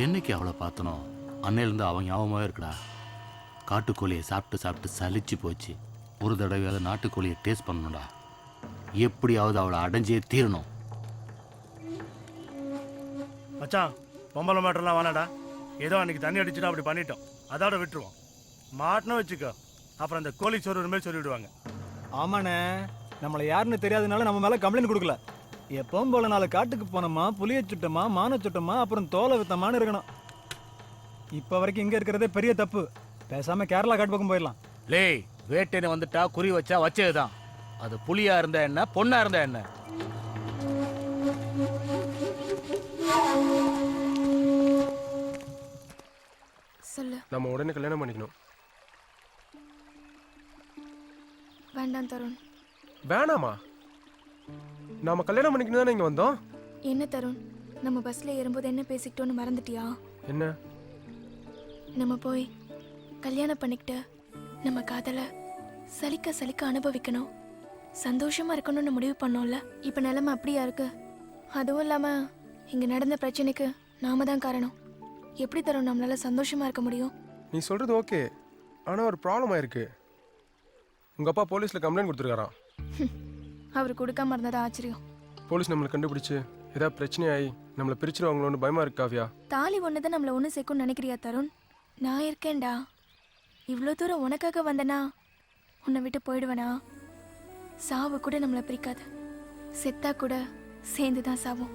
என்னைக்கு அவளை பார்த்தனோ அன்னையிலேருந்து அவன் ஞாபகமாகவே இருக்குடா. காட்டுக்கோழியை சாப்பிட்டு சாப்பிட்டு சலிச்சு போச்சு. ஒரு தடவையாவது நாட்டுக்கோழியை டேஸ்ட் பண்ணணும்டா. எப்படியாவது அவளை அடைஞ்சே தீரணும். மச்சான், பொம்பளை மாட்டெல்லாம் வேணாடா. ஏதோ அன்னைக்கு தண்ணி அடிச்சுட்டு அப்படி பண்ணிட்டோம், அதோட விட்டுருவோம். மாட்டினா வச்சுக்கோ, அப்புறம் அந்த கோழி சோறு மாதிரி சொல்லிவிடுவாங்க. ஆமாண்ணே, நம்மளை யாருன்னு தெரியாதனால நம்ம மேலே கம்ப்ளைண்ட் கொடுக்கல. எப்பவும் போல நாலு காட்டுக்கு போனோமா, புளிய சுட்டோமா, மான சுட்டோமா, அப்புறம் தோலை வித்தமானு இருக்கணும். இப்போ வரைக்கும் இங்கே இருக்கிறதே பெரிய தப்பு. பேசாமல் கேரளா காட்டு பக்கம் போயிடலாம். லே, வேட்டைன்னு வந்துட்டா குறி வச்சா வச்சதுதான். அது புலியா இருந்தா என்ன, பொண்ணா இருந்தா என்ன? சொல்லு. நம்ம உடனே கல்யாணம் பண்ணிக்கணும். வேண்டாம் தருண். வேணாமா? நாம கல்யாணம் பண்ணிக்கணும் தானே இங்க வந்தோம். என்ன தருண், நம்ம பஸ்ல ஏறும்போது என்ன பேசிக்கிட்டோன்னு மறந்துட்டியா? என்ன? நம்ம போய் கல்யாணம் பண்ணிக்கிட்டு நம்ம காதலை சலிக்க சலிக்க அனுபவிக்கணும், சந்தோஷமா இருக்கணும்னு முடிவு பண்ணோம்ல. இப்ப நிலைமை அப்படியா இருக்கு? அதுவும் இல்லாம இங்க நடந்த பிரச்சனைக்கு நாம தான் காரணம். எப்படி தரும் நம்மளால சந்தோஷமா இருக்க முடியும்? நீ சொல்றது ஓகே, ஆனா ஒரு ப்ராப்ளம் ஆயிருக்கு. உங்க அப்பா போலீஸ்ல கம்ப்ளைண்ட் கொடுத்துருக்காராம். அவர் கொடுக்காம இருந்ததா ஆச்சரியம். போலீஸ் நம்மளை கண்டுபிடிச்சு ஏதாவது பிரச்சனையாகி நம்மளை பிரிச்சிருவாங்களோன்னு பயமா இருக்கு காவியா. தாலி ஒண்ணுதான் நம்மள ஒண்ணு சேர்க்கும்னு நினைக்கிறியா தருண்? நான் இருக்கேன்டா. இவ்வளோ தூரம் உனக்காக வந்தனா உன்னை விட்டு போயிடுவேனா? சாவு கூட நம்மளை பிரிக்காது. செத்தா கூட சேர்ந்து தான் சாவும்.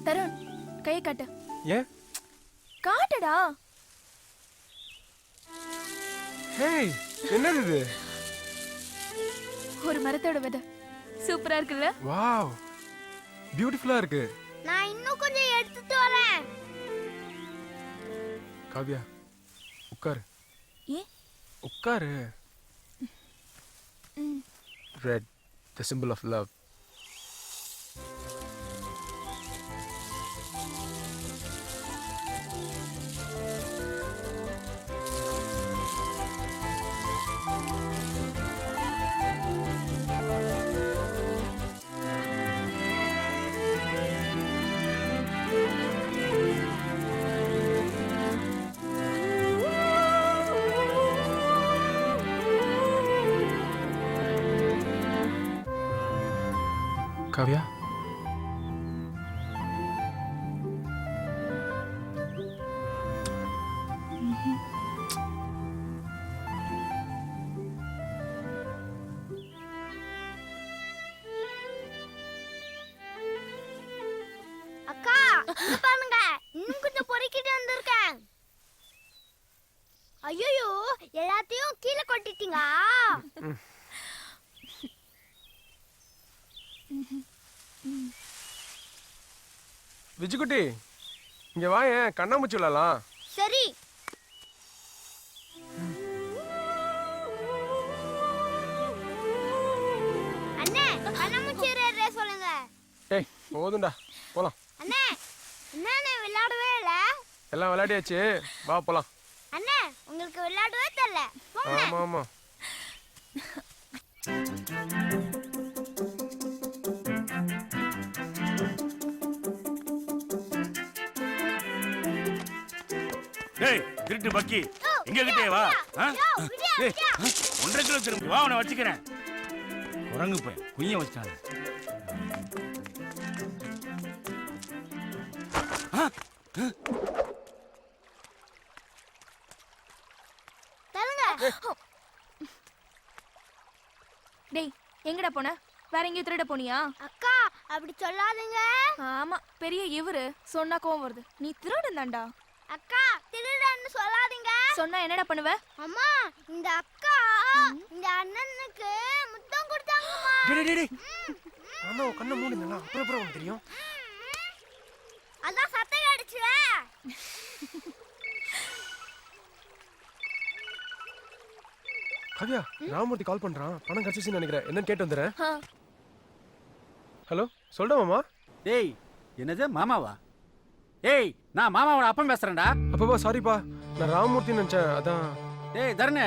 தருண், கையை காட்டு. ஏன்? காட்டுடா. ஹேய், என்னது இது? ஒரு மரத்தோட விதை. சூப்பரா இருக்குல்ல? வாவ், பியூட்டிஃபுல்லா இருக்கு. நான் இன்னும் கொஞ்சம் எடுத்துட்டு வரேன். காவியா, உட்காரு. ஏன்? உட்காரு. Red, the symbol of love. Kavya, அக்கா, இங்க பாருங்க, இன்னும் கொஞ்சம் பொறுக்கிட்டு வந்திருக்கேன். ஐயோ, எல்லாத்தையும் கீழே கொட்டிட்டீங்க. விஜுக்குட்டி, இங்க வாயேன், கண்ணாமூச்சி விளையாடலாம். சரி. அண்ணே, கண்ணாமூச்சி ரேரே சொல்லுங்க. டேய், போதும்டா, போலாம். அண்ணே, என்னண்ணே விளையாடவே இல்ல? எல்லாம் விளையாடியாச்சு, வா போலாம். அண்ணே, உங்களுக்கு விளையாடவே தெரியல. போங்க. ஆமா ஆமா. டேய், திருட்டு பக்கி, எங்க கிட்டே வா. 1.5 கிலோ திரும்பி வா, உன்னை வச்சுக்கிறேன். குரங்கு போய் குய்ய வச்சாங்க. டேய், எங்கடா போன? வேற எங்கேயும் திருட போனியா? அக்கா, அப்படி சொல்லாதீங்க. ஆமா, பெரிய இவரு சொன்னா கோவம் வருது. நீ திருடன்தான்டா. அக்கா, திருடன்னு சொல்லாதீங்க. சொன்னா என்னடா பண்ணுவ? அம்மா, இந்த அக்கா இந்த அண்ணனுக்கு முத்தம் கொடுத்தாங்கம்மா. டேய் டேய் டேய், ஆமா, கண்ணை மூடுங்க, அப்புறம் அப்புறம் உனக்கு தெரியும். அதான் சத்தம் அடிச்சுல. காவியா, ராமூர்த்தி கால் பண்றான், பணம் கிடைச்சிச்சுன்னு நினைக்கிறேன். என்னன்னு கேட்டு வந்துடுறேன். ஹலோ, சொல்டா மாமா. டேய், என்னது மாமாவா? ஏய் நான் மாமாவோட அப்பன் பேசுறேன்டா. அப்பப்பா சாரிப்பா, நான் ராமமூர்த்தி நினைச்சேன், அதான். ஏய் தருணே,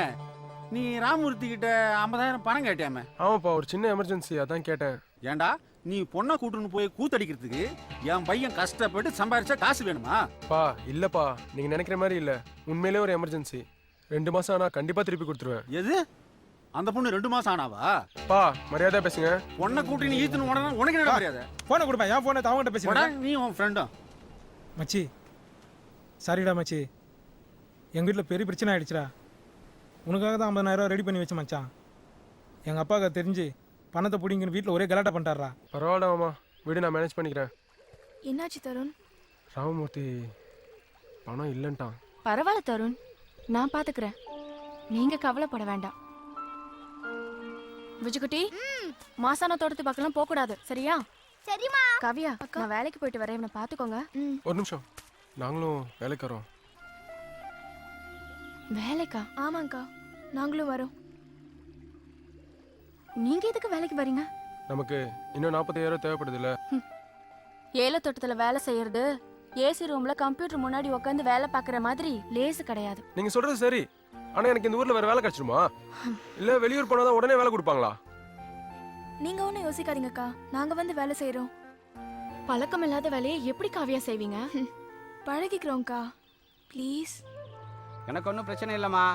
நீ ராமமூர்த்தி கிட்ட 50,000 பணம் கேட்டியாமே? ஆமாப்பா, ஒரு சின்ன எமர்ஜென்சி, அதான் கேட்டேன். ஏன்டா நீ பொண்ணை கூட்டுன்னு போய் கூத்தடிக்கிறதுக்கு என் பையன் கஷ்டப்பட்டு சம்பாரிச்சா காசு வேணுமா? பா இல்லப்பா, நீங்க நினைக்கிற மாதிரி இல்ல, உண்மையிலே ஒரு எமர்ஜென்சி. 2 மாசம் ஆனா கண்டிப்பா திருப்பி கொடுத்துருவேன். எது? அந்த பொண்ணு 2 மாசம் ஆனாவா? பா மரியாதை பேசுங்க. பொண்ணை கூட்டி நீ ஈத்துன்னு உடனே உனக்கு என்ன மரியாதை? போனை கொடுப்பா, என் போனை அவங்ககிட்ட போடா, பேசுறேன். நீ உன் ஃப்ரெண்டும். மச்சி சாரிடா மச்சி, எங்கள் வீட்டில் பெரிய பிரச்சனை ஆயிடுச்சுடா. உனக்காக தான் 50,000 ரெடி பண்ணி வச்சேன் மச்சான். எங்கள் அப்பாவுக்கு தெரிஞ்சு பணத்தை பிடிங்கன்னு வீட்டில் ஒரே கலாட்டா பண்ணிட்டாரா. பரவாயில்ல மாமா, வீடு நான் மேனேஜ் பண்ணிக்கிறேன். என்னாச்சு தருண்? ராமமூர்த்தி பணம் இல்லைன்ட்டான். பரவாயில்ல தருண், நான் பாத்துக்கிறேன், நீங்க கவலைப்பட வேண்டாம். விஜுகுட்டி, மாசான தோட்டத்து பக்கம் போக கூடாது, சரியா? சரிம்மா. கவியா, நான் வேலைக்கு போயிட்டு வரேன், இவனை பாத்துக்கோங்க. ஒரு நிமிஷம், நாங்களும் வேலைக்கு வரோம். வேலைக்கா? ஆமாங்க்கா, நாங்களும் வரோம். நீங்க எதுக்கு வேலைக்கு வரீங்க? நமக்கு இன்னும் 45,000 தேவைப்படுது இல்ல? ஏல தோட்டத்துல வேலை செய்யறது ஏசி ரூம்ல கம்ப்யூட்டர் முன்னாடி உட்காந்து வேலை பாக்குற மாதிரி லேசு கிடையாது. நீங்க சொல்றது சரி, ஆனா எனக்கு இந்த ஊர்ல வேற வேலை கிடைச்சிருமா? இல்ல வெளியூர் போனாதான் உடனே வேலை கொடுப்பாங்களா? நீங்க ஒன்றும் யோசிக்காதீங்கக்கா, நாங்க வந்து வேலை செய்றோம். பழக்கம் இல்லாத வேலையை எப்படி காவியா செய்வீங்க? பழகிக்கிறோம்க்கா, ப்ளீஸ். எனக்கு ஒன்றும் பிரச்சனை இல்லைம்மா,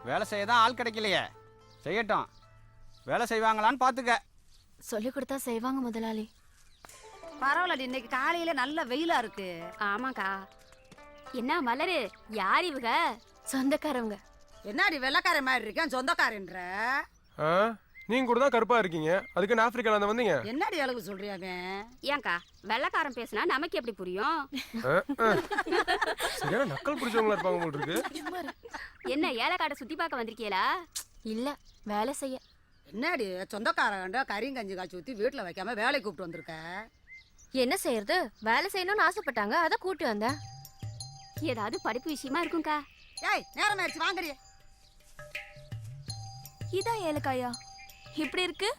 வேலை செய்ய தான் ஆள் கிடைக்கலையே, செய்யட்டும். வேலை செய்வாங்களான்னு பார்த்துக்க. சொல்லி கொடுத்தா செய்வாங்க முதலாளி. பரவாயில்ல, இன்னைக்கு காலையில நல்ல வெயிலா இருக்கு. ஆமாக்கா. என்ன மலரு, யார் இவங்க? சொந்தக்காரவங்க. என்னடி வெள்ளக்கார மாதிரி இருக்கேன் சொந்தக்காரன்ற? ஆ, நீங்க கூட தான் கருப்பா இருக்கீங்க, அதுக்கு நான் ஆப்பிரிக்கால இருந்து வந்தீங்க. என்னடி அளவு சொல்றியாங்க? ஏங்கா வெள்ளக்காரன் பேசினா நமக்கு எப்படி புரியும்? சரியான நக்கல் பிடிச்சவங்களா இருப்பாங்க போல இருக்கு. என்ன ஏலக்காட்டை சுத்தி பார்க்க வந்திருக்கீங்களா? இல்ல, வேலை செய்ய. என்னடி சொந்தக்காரங்க கறிங்கஞ்சி காய்ச்சி ஊத்தி வீட்டுல வைக்காம வேலைக்கு கூப்பிட்டு வந்திருக்க? என்ன செய்யறது, வேலை செய்யணும்னு ஆசைப்பட்டாங்க, அதை கூட்டி வந்தேன். ஏதாவது படிப்பு விஷயமா இருக்கும்க்கா. ஏய் நேரம் ஆயிடுச்சு, வாங்கடி. இதான் ஏலக்காயா? இப்படி இருக்கு?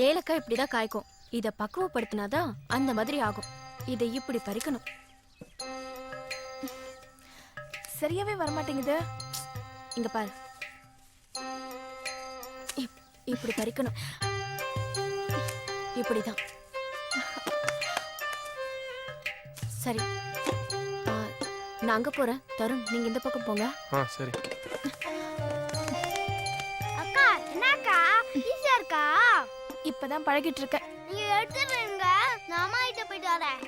ஏலக்காய் இப்படிதான் காய்க்கும், இத பக்குவப்படுத்தினாதான் அந்த மாதிரி ஆகும். இதை இப்படி பறிக்கணும். சரியாவே வரமாட்டேங்குது. இங்க பாரு, இப்படி பறிக்கணும், இப்படிதான். சரி, நான் அங்க போறேன். தருண், நீங்க இந்த பக்கம் போங்க. சரி. அக்கா என்னக்கா ஈஸியா இருக்கா? இப்பதான் பழகிட்டு இருக்கேன். நீங்க எடுத்துருங்க, நான் அம்மா கிட்ட போயிட்டு வரேன்.